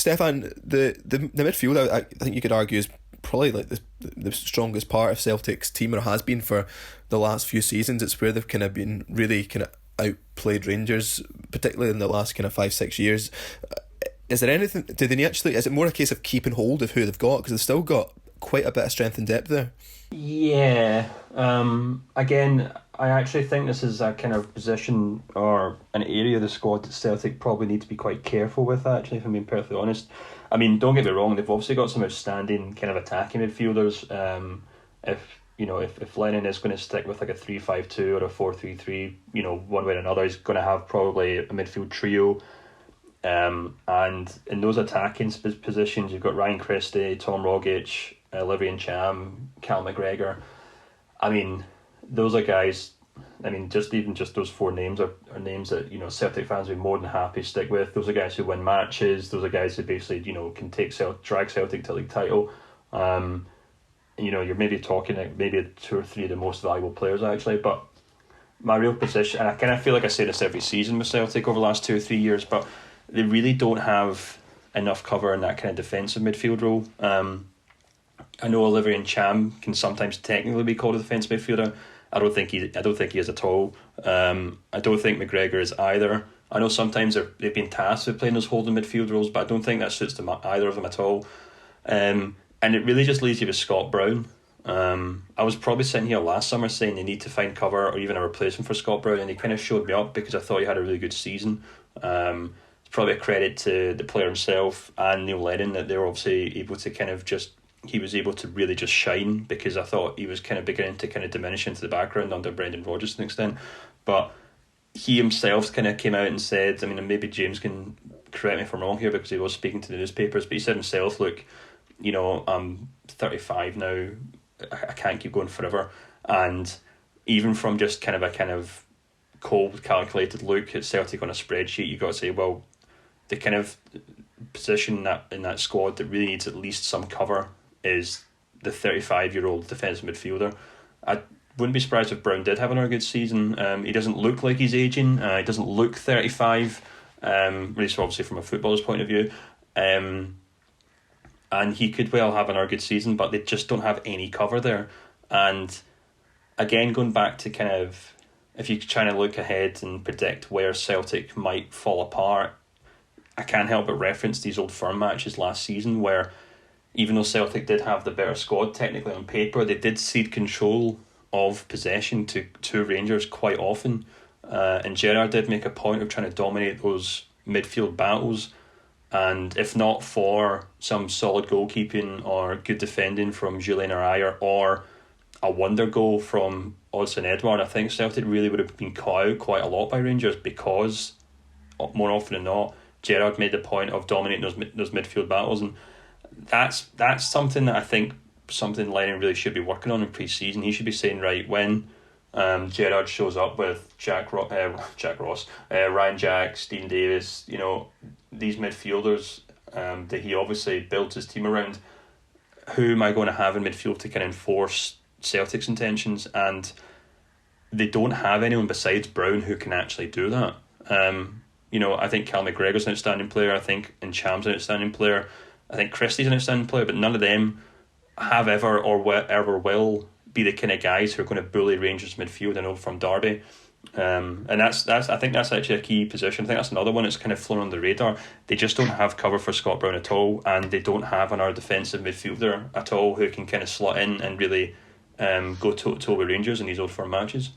Stefan, the midfield, I think you could argue, is probably like the strongest part of Celtic's team, or has been for the last few seasons. It's where they've kind of been really kind of outplayed Rangers, particularly in the last kind of 5-6 years. Is there anything? Do they actually? Is it more a case of keeping hold of who they've got, because they've still got quite a bit of strength and depth there? Yeah. Again, I actually think this is a kind of position or an area of the squad that Celtic probably need to be quite careful with, actually, if I'm being perfectly honest. I mean, don't get me wrong, they've obviously got some outstanding kind of attacking midfielders. If Lennon is going to stick with like a 3-5-2 or a 4-3-3, one way or another, he's going to have probably a midfield trio. And in those attacking positions, you've got Ryan Christie, Tom Rogic, Livy Cham, Cal McGregor. I mean, those are guys. I mean, just those four names are names that Celtic fans would be more than happy to stick with. Those are guys who win matches. Those are guys who basically can drag Celtic to league title. You're maybe talking like maybe 2 or 3 of the most valuable players actually. But my real position, and I kind of feel like I say this every season with Celtic over the last 2 or 3 years, but they really don't have enough cover in that kind of defensive midfield role. I know Olivier Cham can sometimes technically be called a defensive midfielder. I don't think he is at all. I don't think McGregor is either. I know sometimes they've been tasked with playing those holding midfield roles, but I don't think that suits them, either of them at all. And it really just leaves you with Scott Brown. I was probably sitting here last summer saying they need to find cover or even a replacement for Scott Brown, and he kind of showed me up because I thought he had a really good season. It's probably a credit to the player himself and Neil Lennon that they were obviously able to kind of he was able to really just shine, because I thought he was kind of beginning to kind of diminish into the background under Brendan Rodgers to an extent. But he himself kind of came out and said, I mean, and maybe James can correct me if I'm wrong here because he was speaking to the newspapers, but he said himself, look, I'm 35 now, I can't keep going forever. And even from just kind of cold, calculated look at Celtic on a spreadsheet, you've got to say, well, the kind of position in that squad that really needs at least some cover is the 35-year-old defensive midfielder. I wouldn't be surprised if Brown did have another good season. He doesn't look like he's aging. He doesn't look 35, at least obviously from a footballer's point of view. And he could well have another good season, but they just don't have any cover there. And again, going back to kind of, if you're trying to look ahead and predict where Celtic might fall apart, I can't help but reference these Old Firm matches last season where, even though Celtic did have the better squad technically on paper, they did cede control of possession to Rangers quite often. And Gerrard did make a point of trying to dominate those midfield battles. And if not for some solid goalkeeping or good defending from Julien Araya or a wonder goal from Odsonne Edouard, I think Celtic really would have been caught out quite a lot by Rangers, because more often than not, Gerrard made the point of dominating those midfield battles. And that's something that I think Lennon really should be working on in pre-season. He should be saying, right, when Gerrard shows up with Jack Ross, Ryan Jack, Stephen Davis, these midfielders that he obviously built his team around, who am I going to have in midfield to kind of enforce Celtic's intentions? And they don't have anyone besides Brown who can actually do that. I think Cal McGregor's an outstanding player. I think Ncham's an outstanding player. I think Christie's an outstanding player, but none of them have ever will be the kind of guys who are going to bully Rangers midfield and Old Firm derby. And that's I think that's actually a key position. I think that's another one that's kind of flown on the radar. They just don't have cover for Scott Brown at all, and they don't have another defensive midfielder at all who can kind of slot in and really go toe-to-toe with Rangers in these Old Firm matches.